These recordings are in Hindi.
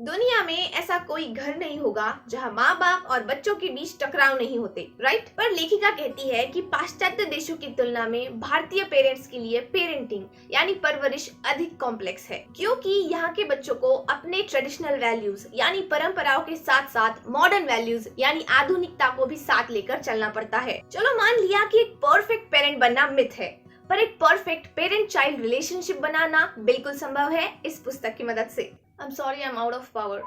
दुनिया में ऐसा कोई घर नहीं होगा जहां माँ बाप और बच्चों के बीच टकराव नहीं होते, राइट। पर लेखिका कहती है कि पाश्चात्य देशों की तुलना में भारतीय पेरेंट्स के लिए पेरेंटिंग यानी परवरिश अधिक कॉम्प्लेक्स है, क्योंकि यहाँ के बच्चों को अपने ट्रेडिशनल वैल्यूज यानी परंपराओं के साथ साथ मॉडर्न वैल्यूज यानी आधुनिकता को भी साथ लेकर चलना पड़ता है। चलो मान लिया कि एक परफेक्ट पेरेंट बनना मिथ है, पर एक परफेक्ट पेरेंट चाइल्ड रिलेशनशिप बनाना बिल्कुल संभव है इस पुस्तक की मदद से। I'm sorry, I'm out of power.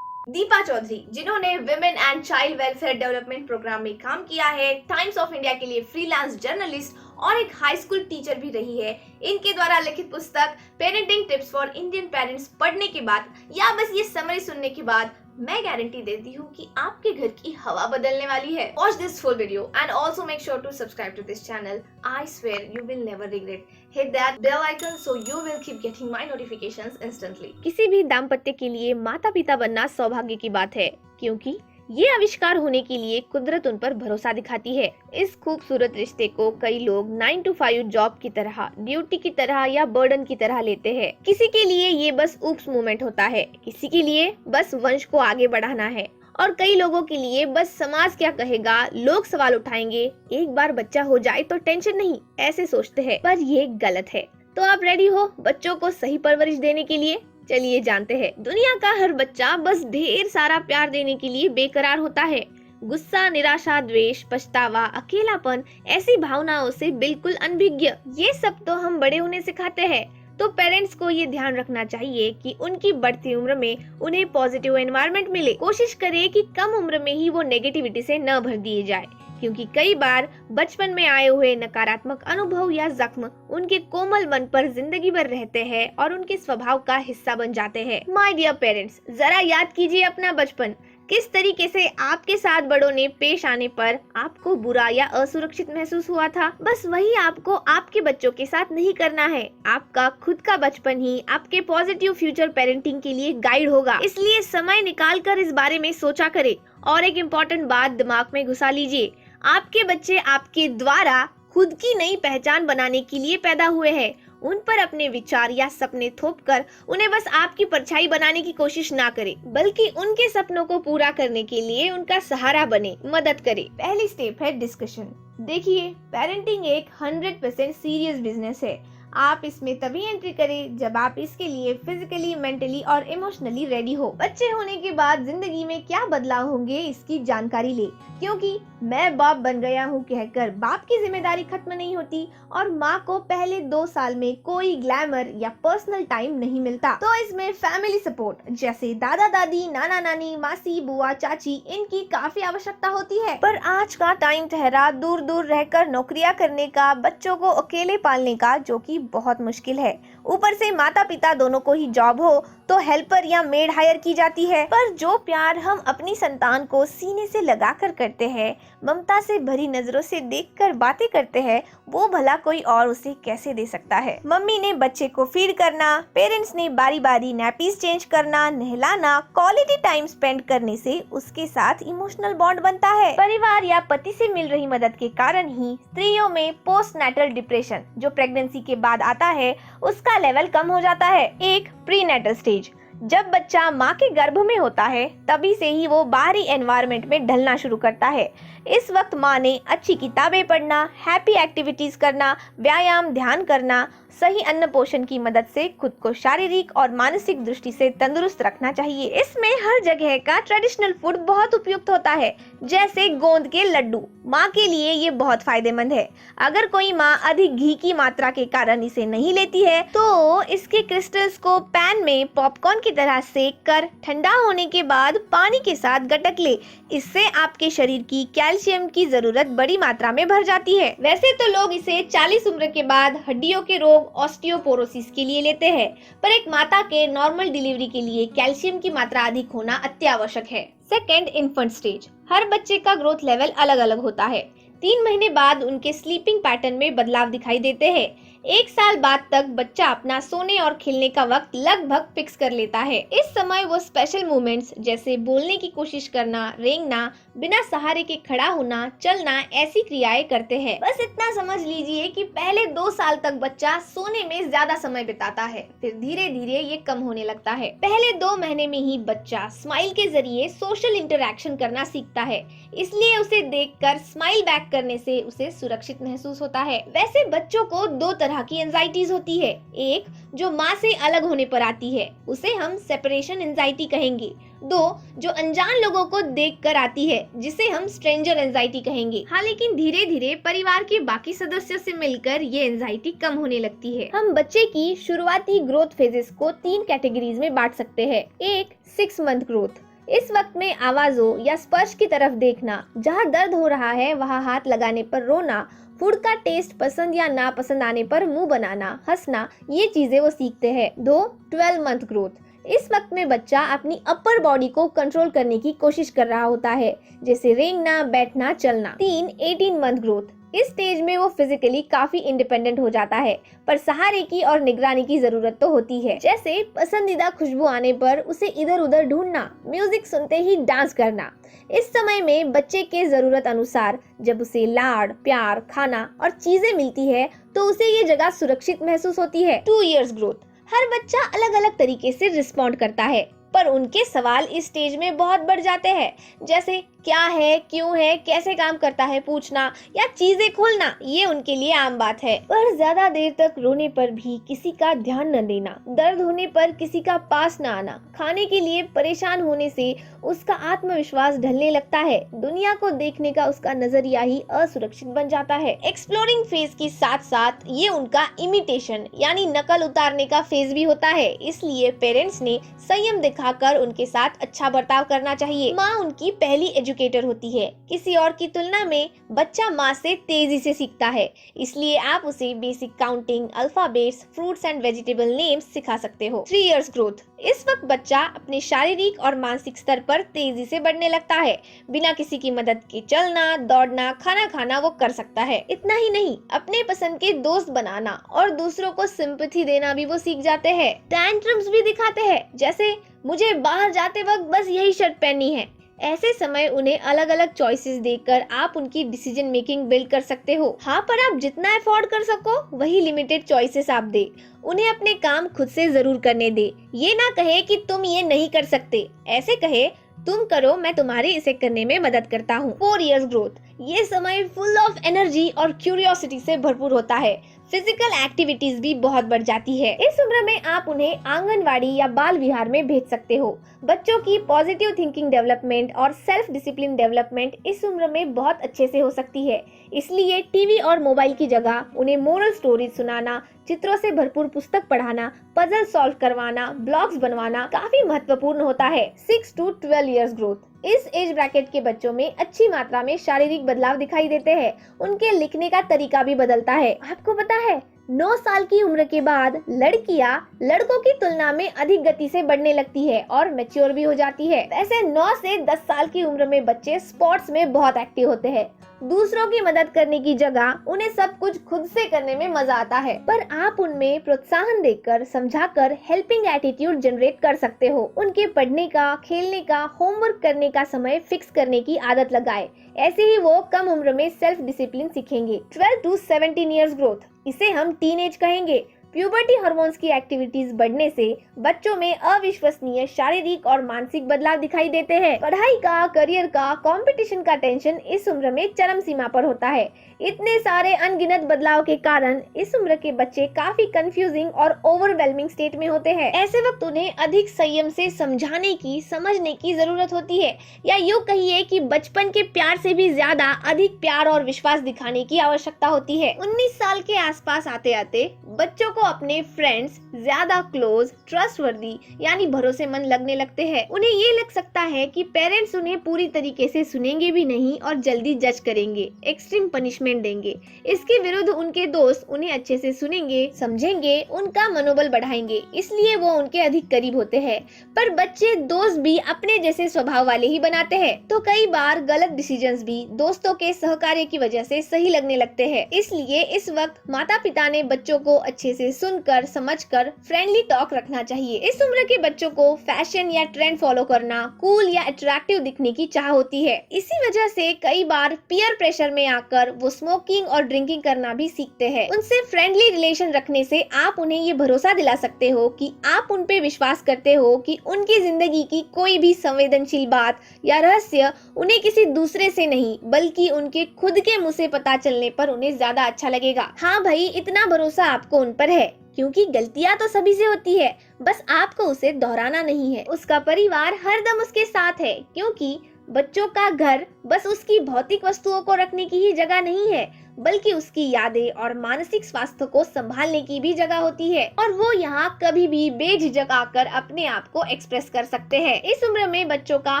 Deepa Chaudhary, जिन्होंने women and child welfare development programme में काम किया है, टाइम्स ऑफ इंडिया के लिए फ्रीलांस जर्नलिस्ट और एक हाई स्कूल टीचर भी रही है, इनके द्वारा लिखित पुस्तक parenting tips for Indian parents पढ़ने के बाद या बस ये समरी सुनने के बाद मैं गारंटी देती हूँ कि आपके घर की हवा बदलने वाली है। Watch this full video and also make sure to subscribe to this channel. I swear you will never regret. Hit that bell icon so you will keep getting my notifications instantly. किसी भी दाम्पत्य के लिए माता पिता बनना सौभाग्य की बात है, क्योंकि ये आविष्कार होने के लिए कुदरत उन पर भरोसा दिखाती है। इस खूबसूरत रिश्ते को कई लोग 9 to 5 जॉब की तरह, ड्यूटी की तरह या बर्डन की तरह लेते हैं। किसी के लिए ये बस ऊप्स मोमेंट होता है, किसी के लिए बस वंश को आगे बढ़ाना है और कई लोगों के लिए बस समाज क्या कहेगा, लोग सवाल उठाएंगे, एक बार बच्चा हो जाए तो टेंशन नहीं, ऐसे सोचते हैं। पर ये गलत है। तो आप रेडी हो बच्चों को सही परवरिश देने के लिए? चलिए जानते हैं। दुनिया का हर बच्चा बस ढेर सारा प्यार देने के लिए बेकरार होता है। गुस्सा, निराशा, द्वेष, पछतावा, अकेलापन, ऐसी भावनाओं से बिल्कुल अनभिज्ञ। ये सब तो हम बड़े होने सिखाते हैं। तो पेरेंट्स को ये ध्यान रखना चाहिए कि उनकी बढ़ती उम्र में उन्हें पॉजिटिव एनवायरनमेंट मिले। कोशिश करें कि कम उम्र में ही वो नेगेटिविटी से न भर दिए जाए, क्योंकि कई बार बचपन में आए हुए नकारात्मक अनुभव या जख्म उनके कोमल मन पर जिंदगी भर रहते हैं और उनके स्वभाव का हिस्सा बन जाते हैं। माय डियर पेरेंट्स, जरा याद कीजिए अपना बचपन। किस तरीके से आपके साथ बड़ों ने पेश आने पर आपको बुरा या असुरक्षित महसूस हुआ था। बस वही आपको आपके बच्चों के साथ नहीं करना है। आपका खुद का बचपन ही आपके पॉजिटिव फ्यूचर पेरेंटिंग के लिए गाइड होगा। इसलिए समय निकाल कर इस बारे में सोचा करें और एक इम्पोर्टेंट बात दिमाग में घुसा लीजिए। आपके बच्चे आपके द्वारा खुद की नई पहचान बनाने के लिए पैदा हुए हैं। उन पर अपने विचार या सपने थोपकर उन्हें बस आपकी परछाई बनाने की कोशिश ना करें, बल्कि उनके सपनों को पूरा करने के लिए उनका सहारा बने, मदद करें। पहली स्टेप है डिस्कशन। देखिए, पेरेंटिंग एक 100% सीरियस बिजनेस है। आप इसमें तभी एंट्री करें जब आप इसके लिए फिजिकली, मेंटली और इमोशनली रेडी हो। बच्चे होने के बाद जिंदगी में क्या बदलाव होंगे इसकी जानकारी ले, क्योंकि मैं बाप बन गया हूँ कहकर बाप की जिम्मेदारी खत्म नहीं होती और माँ को पहले 2 साल में कोई ग्लैमर या पर्सनल टाइम नहीं मिलता। तो इसमें फैमिली सपोर्ट जैसे दादा दादी, नाना नानी, मासी, बुआ, चाची, इनकी काफी आवश्यकता होती है। पर आज का टाइम ठहरा दूर दूर रहकर नौकरियां करने का, बच्चों को अकेले पालने का, जो कि बहुत मुश्किल है। ऊपर से माता पिता दोनों को ही जॉब हो तो हेल्पर या मेड हायर की जाती है। पर जो प्यार हम अपनी संतान को सीने से लगाकर करते हैं, ममता से भरी नजरों से देखकर बातें करते हैं, वो भला कोई और उसे कैसे दे सकता है। मम्मी ने बच्चे को फीड करना, पेरेंट्स ने बारी बारी नैपीज चेंज करना, नहलाना, क्वालिटी टाइम स्पेंड करने से उसके साथ इमोशनल बॉन्ड बनता है। परिवार या पति से मिल रही मदद के कारण ही स्त्रियों में पोस्टनैटल डिप्रेशन, जो प्रेगनेंसी के बाद आता है, उसका लेवल कम हो जाता है। एक प्रीनेटल स्टेज, जब बच्चा माँ के गर्भ में होता है तभी से ही वो बाहरी एनवायरनमेंट में ढलना शुरू करता है। इस वक्त माँ ने अच्छी किताबें पढ़ना, हैप्पी एक्टिविटीज करना, व्यायाम, ध्यान करना, सही अन्न पोषण की मदद से खुद को शारीरिक और मानसिक दृष्टि से तंदुरुस्त रखना चाहिए। इसमें हर जगह का ट्रेडिशनल फूड बहुत उपयुक्त होता है, जैसे गोंद के लड्डू। माँ के लिए ये बहुत फायदेमंद है। अगर कोई माँ अधिक घी की मात्रा के कारण इसे नहीं लेती है तो इसके क्रिस्टल्स को पैन में पॉपकॉर्न की तरह सेक कर ठंडा होने के बाद पानी के साथ गटक ले। इससे आपके शरीर की कैल्शियम की जरूरत बड़ी मात्रा में भर जाती है। वैसे तो लोग इसे 40 उम्र के बाद हड्डियों के रोग ऑस्टियोपोरोसिस के लिए लेते हैं, पर एक माता के नॉर्मल डिलीवरी के लिए कैल्शियम की मात्रा अधिक होना अत्यावश्यक है। Second, infant stage. हर बच्चे का ग्रोथ लेवल अलग अलग होता है। 3 महीने बाद उनके स्लीपिंग पैटर्न में बदलाव दिखाई देते हैं। 1 साल बाद तक बच्चा अपना सोने और खेलने का वक्त लगभग फिक्स कर लेता है। इस समय वो स्पेशल मोमेंट्स जैसे बोलने की कोशिश करना, रेंगना, बिना सहारे के खड़ा होना, चलना, ऐसी क्रियाएं करते हैं। बस इतना समझ लीजिए कि पहले 2 साल तक बच्चा सोने में ज्यादा समय बिताता है, फिर धीरे धीरे ये कम होने लगता है। पहले 2 महीने में ही बच्चा स्माइल के जरिए सोशल इंटरेक्शन करना सीखता है, इसलिए उसे देखकर स्माइल बैक करने से उसे सुरक्षित महसूस होता है। वैसे बच्चों को 2 तरह की एंजाइटीज होती है। एक जो माँ से अलग होने पर आती है, उसे हम सेपरेशन एंजाइटी कहेंगे। 2 जो अनजान लोगों को देखकर आती है, जिसे हम स्ट्रेंजर एंजाइटी कहेंगे। हाँ, लेकिन धीरे धीरे परिवार के बाकी सदस्यों से मिलकर ये एंजाइटी कम होने लगती है। हम बच्चे की शुरुआती ग्रोथ फेजेस को 3 कैटेगरीज में बांट सकते हैं। एक 6 मंथ ग्रोथ। इस वक्त में आवाजों या स्पर्श की तरफ देखना, जहाँ दर्द हो रहा है वहाँ हाथ लगाने पर रोना, फूड का टेस्ट पसंद या नापसंद आने पर मुंह बनाना, हंसना, ये चीजें वो सीखते हैं। 2 12 मंथ ग्रोथ। इस वक्त में बच्चा अपनी अपर बॉडी को कंट्रोल करने की कोशिश कर रहा होता है, जैसे रेंगना, बैठना, चलना। 3 18 मंथ ग्रोथ। इस स्टेज में वो फिजिकली काफी इंडिपेंडेंट हो जाता है, पर सहारे की और निगरानी की जरूरत तो होती है, जैसे पसंदीदा खुशबू आने पर उसे इधर उधर ढूंढना, म्यूजिक सुनते ही डांस करना। इस समय में बच्चे के जरूरत अनुसार जब उसे लाड, प्यार, खाना और चीजें मिलती है तो उसे ये जगह सुरक्षित महसूस होती है। 2 इयर्स ग्रोथ। हर बच्चा अलग अलग तरीके से रिस्पॉन्ड करता है, पर उनके सवाल इस स्टेज में बहुत बढ़ जाते हैं, जैसे क्या है, क्यों है, कैसे काम करता है पूछना या चीजें खोलना, ये उनके लिए आम बात है। पर ज्यादा देर तक रोने पर भी किसी का ध्यान न देना, दर्द होने पर किसी का पास न आना, खाने के लिए परेशान होने से उसका आत्मविश्वास ढलने लगता है, दुनिया को देखने का उसका नजरिया ही असुरक्षित बन जाता है। एक्सप्लोरिंग फेज के साथ साथ ये उनका इमिटेशन यानी नकल उतारने का फेज भी होता है, इसलिए पेरेंट्स ने संयम दिखाकर उनके साथ अच्छा बर्ताव करना चाहिए। माँ उनकी पहली एजुकेटर होती है, किसी और की तुलना में बच्चा माँ से तेजी से सीखता है, इसलिए आप उसे basic counting, alphabets, fruits and vegetable names सिखा सकते हो। 3 इयर्स ग्रोथ। इस वक्त बच्चा अपने शारीरिक और मानसिक स्तर पर तेजी से बढ़ने लगता है, बिना किसी की मदद के चलना, दौड़ना, खाना खाना वो कर सकता है। इतना ही नहीं, अपने पसंद के दोस्त बनाना और दूसरों को सिंपैथी देना भी वो सीख जाते हैं। टैंट्रम्स भी दिखाते हैं, जैसे मुझे बाहर जाते वक्त बस यही शर्ट पहननी है। ऐसे समय उन्हें अलग अलग चॉइसेस देकर आप उनकी डिसीजन मेकिंग बिल्ड कर सकते हो। हाँ, पर आप जितना अफोर्ड कर सको वही लिमिटेड चॉइसेस आप दे। उन्हें अपने काम खुद से जरूर करने दे, ये ना कहे कि तुम ये नहीं कर सकते, ऐसे कहे तुम करो, मैं तुम्हारी इसे करने में मदद करता हूँ। 4 इयर्स ग्रोथ। ये समय फुल ऑफ एनर्जी और क्यूरियोसिटी से भरपूर होता है, फिजिकल एक्टिविटीज भी बहुत बढ़ जाती है। इस उम्र में आप उन्हें आंगनवाड़ी या बाल विहार में भेज सकते हो। बच्चों की पॉजिटिव थिंकिंग डेवलपमेंट और सेल्फ डिसिप्लिन डेवलपमेंट इस उम्र में बहुत अच्छे से हो सकती है, इसलिए टीवी और मोबाइल की जगह उन्हें मोरल स्टोरीज सुनाना, चित्रों से भरपूर पुस्तक पढ़ाना, पजल सॉल्व करवाना, ब्लॉग्स बनवाना काफी महत्वपूर्ण होता है। 6 to 12 इयर्स ग्रोथ। इस एज ब्रैकेट के बच्चों में अच्छी मात्रा में शारीरिक बदलाव दिखाई देते हैं, उनके लिखने का तरीका भी बदलता है। आपको पता है 9 साल की उम्र के बाद लड़कियां लड़कों की तुलना में अधिक गति से बढ़ने लगती है और मैच्योर भी हो जाती है। वैसे 9 से 10 साल की उम्र में बच्चे स्पोर्ट्स में बहुत एक्टिव होते हैं, दूसरों की मदद करने की जगह उन्हें सब कुछ खुद से करने में मजा आता है, पर आप उनमें प्रोत्साहन देकर, समझाकर हेल्पिंग एटीट्यूड जनरेट कर सकते हो। उनके पढ़ने का, खेलने का, होमवर्क करने का समय फिक्स करने की आदत लगाए, ऐसे ही वो कम उम्र में सेल्फ डिसिप्लिन सीखेंगे। 12 to 17 इयर्स ग्रोथ, इसे हम टीनेज कहेंगे। प्यूबर्टी हार्मोन्स की एक्टिविटीज बढ़ने से बच्चों में अविश्वसनीय शारीरिक और मानसिक बदलाव दिखाई देते हैं। पढ़ाई का, करियर का, कंपटीशन का टेंशन इस उम्र में चरम सीमा पर होता है। इतने सारे अनगिनत बदलाव के कारण इस उम्र के बच्चे काफी कंफ्यूजिंग और ओवरवेलमिंग स्टेट में होते हैं। ऐसे वक्त उन्हें अधिक संयम से समझाने की, समझने की जरूरत होती है, या यूँ कहिए कि बचपन के प्यार से भी ज्यादा अधिक प्यार और विश्वास दिखाने की आवश्यकता होती है। 19 साल के आसपास आते आते बच्चों को अपने फ्रेंड्स ज्यादा क्लोज, ट्रस्टवर्दी यानी भरोसेमंद लगने लगते हैं। उन्हें ये लग सकता है कि पेरेंट्स उन्हें पूरी तरीके से सुनेंगे भी नहीं और जल्दी जज करेंगे, एक्सट्रीम पनिशमेंट देंगे। इसके विरुद्ध उनके दोस्त उन्हें अच्छे से सुनेंगे, समझेंगे, उनका मनोबल बढ़ाएंगे, इसलिए वो उनके अधिक करीब होते हैं। पर बच्चे दोस्त भी अपने जैसे स्वभाव वाले ही बनाते हैं, तो कई बार गलत डिसीजंस भी दोस्तों के सहकार्य की वजह से सही लगने लगते हैं। इसलिए इस वक्त माता पिता ने बच्चों को अच्छे से सुनकर, समझकर फ्रेंडली टॉक रखना चाहिए। इस उम्र के बच्चों को फैशन या ट्रेंड फॉलो करना, कूल या अट्रैक्टिव दिखने की चाह होती है। इसी वजह से कई बार पीयर प्रेशर में आकर वो स्मोकिंग और ड्रिंकिंग करना भी सीखते हैं। उनसे फ्रेंडली रिलेशन रखने से आप उन्हें ये भरोसा दिला सकते हो कि आप उन पे विश्वास करते हो कि उनकी जिंदगी की कोई भी संवेदनशील बात या रहस्य उन्हें किसी दूसरे से नहीं बल्कि उनके खुद के मुंह से पता चलने पर उन्हें ज्यादा अच्छा लगेगा। हाँ भाई, इतना भरोसा आपको उन पर है क्योंकि गलतियां तो सभी से होती है, बस आपको उसे दोहराना नहीं है। उसका परिवार हरदम उसके साथ है क्योंकि बच्चों का घर बस उसकी भौतिक वस्तुओं को रखने की ही जगह नहीं है, बल्कि उसकी यादें और मानसिक स्वास्थ्य को संभालने की भी जगह होती है और वो यहाँ कभी भी बेझिझक आकर अपने आप को एक्सप्रेस कर सकते हैं। इस उम्र में बच्चों का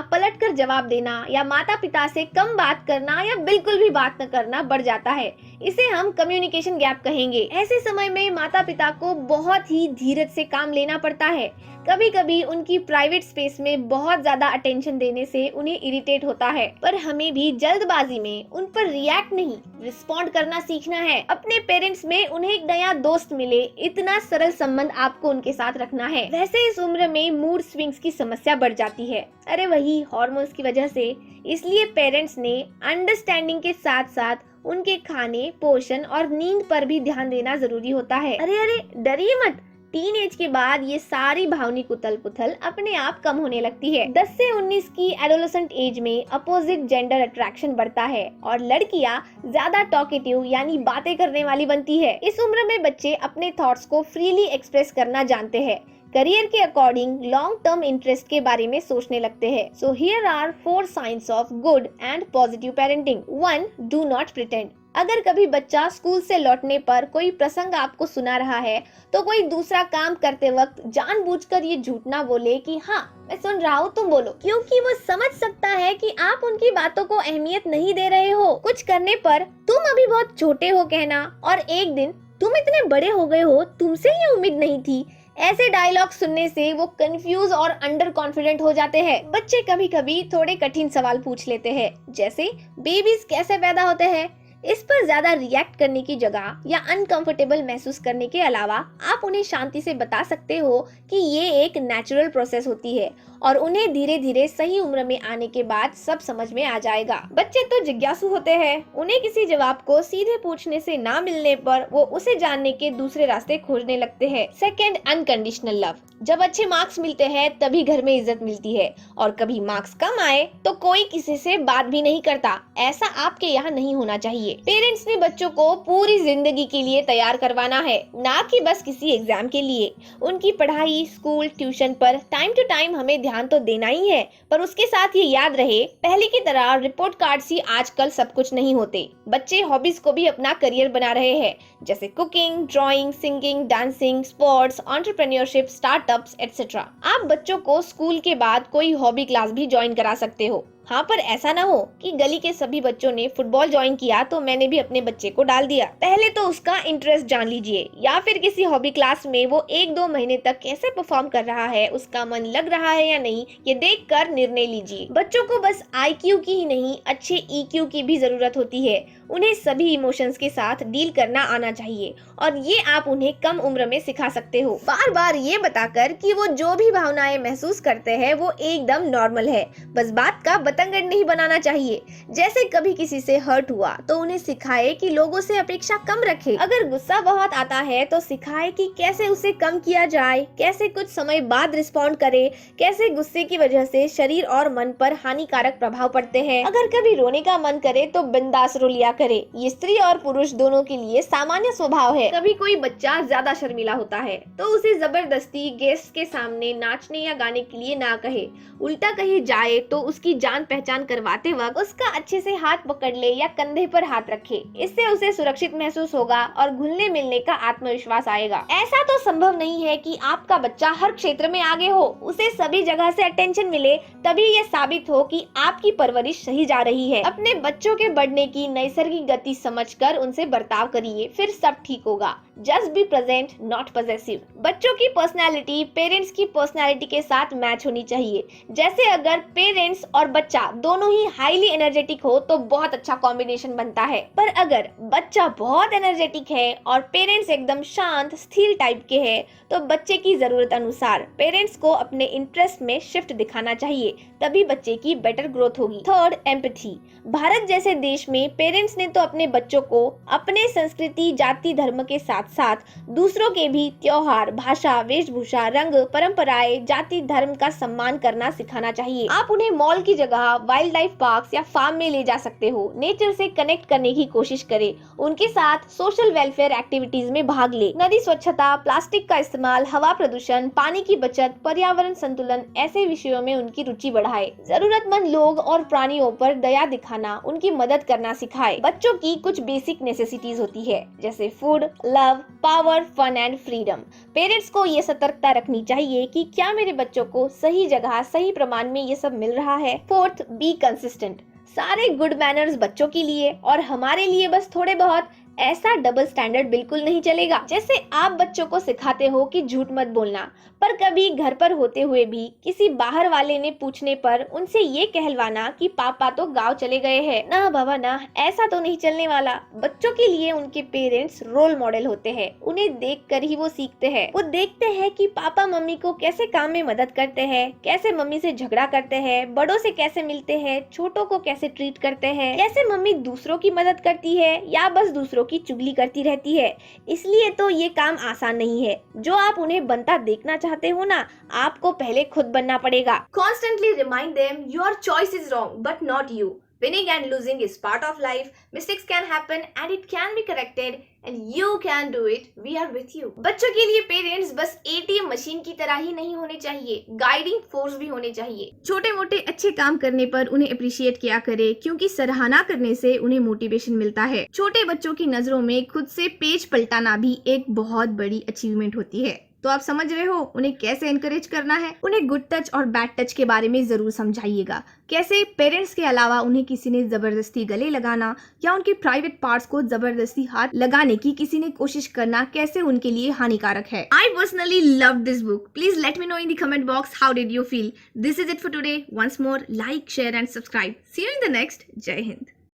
पलटकर जवाब देना या माता पिता से कम बात करना या बिल्कुल भी बात न करना बढ़ जाता है। इसे हम कम्युनिकेशन गैप कहेंगे। ऐसे समय में माता पिता को बहुत ही धीरज से काम लेना पड़ता है। कभी कभी उनकी प्राइवेट स्पेस में बहुत ज्यादा अटेंशन देने से उन्हें इरिटेट होता है, पर हमें भी जल्दबाजी में उन पर रिएक्ट नहीं, रिस्पॉन्ड करना सीखना है। अपने पेरेंट्स में उन्हें एक नया दोस्त मिले, इतना सरल संबंध आपको उनके साथ रखना है। वैसे इस उम्र में मूड स्विंग्स की समस्या बढ़ जाती है, अरे वही हार्मोन्स की वजह से। इसलिए पेरेंट्स ने अंडरस्टैंडिंग के साथ साथ उनके खाने, पोषण और नींद पर भी ध्यान देना जरूरी होता है। अरे डरिए मत, टीन एज के बाद ये सारी भावनिक उथल पुथल अपने आप कम होने लगती है। 10 से 19 की एडोलेसेंट एज में अपोजिट जेंडर अट्रैक्शन बढ़ता है और लड़कियां ज्यादा टॉकेटिव यानी बातें करने वाली बनती है। इस उम्र में बच्चे अपने थॉट्स को फ्रीली एक्सप्रेस करना जानते हैं, करियर के अकॉर्डिंग लॉन्ग टर्म इंटरेस्ट के बारे में सोचने लगते हैं। So here are 4 science of good and positive parenting. 1. Do not pretend. अगर कभी बच्चा स्कूल से लौटने पर कोई प्रसंग आपको सुना रहा है तो कोई दूसरा काम करते वक्त जानबूझकर ये झूठ ना बोले कि हाँ मैं सुन रहा हूँ, तुम बोलो, क्योंकि वो समझ सकता है कि आप उनकी बातों को अहमियत नहीं दे रहे हो। कुछ करने पर तुम अभी बहुत छोटे हो कहना और एक दिन तुम इतने बड़े हो गए हो, तुमसे ये उम्मीद नहीं थी, ऐसे डायलॉग सुनने से वो कंफ्यूज और अंडर कॉन्फिडेंट हो जाते हैं। बच्चे कभी कभी थोड़े कठिन सवाल पूछ लेते हैं, जैसे बेबीज कैसे पैदा होते हैं। इस पर ज्यादा रिएक्ट करने की जगह या अनकंफर्टेबल महसूस करने के अलावा आप उन्हें शांति से बता सकते हो कि ये एक नेचुरल प्रोसेस होती है और उन्हें धीरे धीरे सही उम्र में आने के बाद सब समझ में आ जाएगा। बच्चे तो जिज्ञासु होते हैं, उन्हें किसी जवाब को सीधे पूछने से ना मिलने पर वो उसे जानने के दूसरे रास्ते खोजने लगते हैं। Second, unconditional love. जब अच्छे मार्क्स मिलते हैं तभी घर में इज्जत मिलती है और कभी मार्क्स कम आए तो कोई किसी से बात भी नहीं करता। ऐसा आपके यहाँ नहीं होना चाहिए। पेरेंट्स ने बच्चों को पूरी जिंदगी के लिए तैयार करवाना है, ना कि बस किसी एग्जाम के लिए। उनकी पढ़ाई, स्कूल, ट्यूशन पर टाइम टू टाइम हमें ध्यान तो देना ही है, पर उसके साथ ये याद रहे पहले की तरह रिपोर्ट कार्ड्स ही आजकल सब कुछ नहीं होते। बच्चे हॉबीज को भी अपना करियर बना रहे हैं, जैसे cooking, drawing, singing, dancing, sports, entrepreneurship, startups etcetera. आप बच्चों को स्कूल के बाद कोई हॉबी क्लास भी ज्वाइन करा सकते हो। हाँ, पर ऐसा ना हो कि गली के सभी बच्चों ने फुटबॉल ज्वाइन किया तो मैंने भी अपने बच्चे को डाल दिया। पहले तो उसका इंटरेस्ट जान लीजिए, या फिर किसी हॉबी क्लास में वो 1-2 महीने तक कैसे परफॉर्म कर रहा है, उसका मन लग रहा है या नहीं, ये देखकर निर्णय लीजिए। बच्चों को बस IQ की ही नहीं, अच्छे EQ की भी जरूरत होती है। उन्हें सभी इमोशंस के साथ डील करना आना चाहिए और ये आप उन्हें कम उम्र में सिखा सकते हो, बार बार ये बताकर कि वो जो भी भावनाएं महसूस करते हैं वो एकदम नॉर्मल है। बस बात का बतंगड़ नहीं बनाना चाहिए। जैसे कभी किसी से हर्ट हुआ तो उन्हें सिखाए कि लोगों से अपेक्षा कम रखे। अगर गुस्सा बहुत आता है तो सिखाए कि कैसे उसे कम किया जाए, कैसे कुछ समय बाद रिस्पॉन्ड करे, कैसे गुस्से की वजह से शरीर और मन पर हानिकारक प्रभाव पड़ते हैं। अगर कभी रोने का मन करे तो बिंदास रो लिया करे। ये स्त्री और पुरुष दोनों के लिए सामान्य स्वभाव है। कभी कोई बच्चा ज्यादा शर्मीला होता है तो उसे जबरदस्ती गेस्ट के सामने नाचने या गाने के लिए ना कहे। उल्टा कहीं जाए तो उसकी जान पहचान करवाते वक्त उसका अच्छे से हाथ पकड़ ले या कंधे पर हाथ रखे। इससे उसे सुरक्षित महसूस होगा और घुलने मिलने का आत्मविश्वास आएगा। ऐसा तो संभव नहीं है कि आपका बच्चा हर क्षेत्र में आगे हो, उसे सभी जगह से अटेंशन मिले, तभी ये साबित हो कि आपकी परवरिश सही जा रही है। अपने बच्चों के बढ़ने की नैसर्गिक गति समझकर उनसे बर्ताव करिए, फिर सब ठीक होगा। Just be present, not possessive. बच्चों की पर्सनैलिटी पेरेंट्स की पर्सनैलिटी के साथ मैच होनी चाहिए। जैसे अगर पेरेंट्स और बच्चा दोनों ही हाईली एनर्जेटिक हो तो बहुत अच्छा कॉम्बिनेशन बनता है। पर अगर बच्चा बहुत एनर्जेटिक है और पेरेंट्स एकदम शांत स्थिर टाइप के हैं, तो बच्चे की जरूरत अनुसार पेरेंट्स को अपने इंटरेस्ट में शिफ्ट दिखाना चाहिए, तभी बच्चे की बेटर ग्रोथ होगी। Third, empathy. भारत जैसे देश में पेरेंट्स ने तो अपने बच्चों को अपने संस्कृति, जाति, धर्म के साथ साथ दूसरों के भी त्योहार, भाषा, वेशभूषा, रंग, परंपराएं, जाति, धर्म का सम्मान करना सिखाना चाहिए। आप उन्हें मॉल की जगह वाइल्ड लाइफ पार्क या फार्म में ले जा सकते हो। नेचर से कनेक्ट करने की कोशिश करें, उनके साथ सोशल वेलफेयर एक्टिविटीज में भाग ले। नदी स्वच्छता, प्लास्टिक का इस्तेमाल, हवा प्रदूषण, पानी की बचत, पर्यावरण संतुलन, ऐसे विषयों में उनकी रुचि बढ़ाए। जरूरतमंद लोग और प्राणियों पर दया दिखाना, उनकी मदद करना सिखाए। बच्चों की कुछ बेसिक नेसेसिटीज होती है, जैसे food, love, power, fun and freedom. Parents को ये सतर्कता रखनी चाहिए कि क्या मेरे बच्चों को सही जगह, सही प्रमाण में ये सब मिल रहा है। Fourth, be consistent. सारे गुड मैनर्स बच्चों के लिए और हमारे लिए बस थोड़े बहुत, ऐसा डबल स्टैंडर्ड बिल्कुल नहीं चलेगा। जैसे आप बच्चों को सिखाते हो कि झूठ मत बोलना, पर कभी घर पर होते हुए भी किसी बाहर वाले ने पूछने पर उनसे ये कहलवाना कि पापा तो गांव चले गए हैं। ना बाबा ना, ऐसा तो नहीं चलने वाला। बच्चों के लिए उनके पेरेंट्स रोल मॉडल होते हैं, उन्हें देखकर ही वो सीखते हैं। वो देखते हैं कि पापा मम्मी को कैसे काम में मदद करते हैं, कैसे मम्मी से झगड़ा करते हैं, बड़ों से कैसे मिलते हैं, छोटों को कैसे ट्रीट करते हैं, कैसे मम्मी दूसरों की मदद करती है या बस दूसरों की चुगली करती रहती है। इसलिए तो ये काम आसान नहीं है। जो आप उन्हें बनता देखना चाहते हो ना, आपको पहले खुद बनना पड़ेगा। Constantly remind them your choice is wrong but not you. Winning and losing is part of life. Mistakes can happen and it can be corrected and you can do it. We are with you. बच्चों के लिए पेरेंट्स बस ATM मशीन की तरह ही नहीं होने चाहिए, गाइडिंग फोर्स भी होने चाहिए। छोटे मोटे अच्छे काम करने पर उन्हें अप्रिशिएट किया करे, क्योंकि सराहना करने से उन्हें मोटिवेशन मिलता है। छोटे बच्चों की नजरों में खुद से पेज पलटाना भी एक बहुत बड़ी अचीवमेंट होती है। तो आप समझ रहे हो उन्हें कैसे एनकरेज करना है। उन्हें गुड टच और बैड टच के बारे में जरूर समझाइएगा। कैसे पेरेंट्स के अलावा उन्हें किसी ने जबरदस्ती गले लगाना या उनके प्राइवेट पार्ट्स को जबरदस्ती हाथ लगाने की किसी ने कोशिश करना कैसे उनके लिए हानिकारक है। I personally love this book. Please let me know in the comment box how did you feel. This is it for today. Once more, like, share and subscribe. See you in the next. Jai Hind.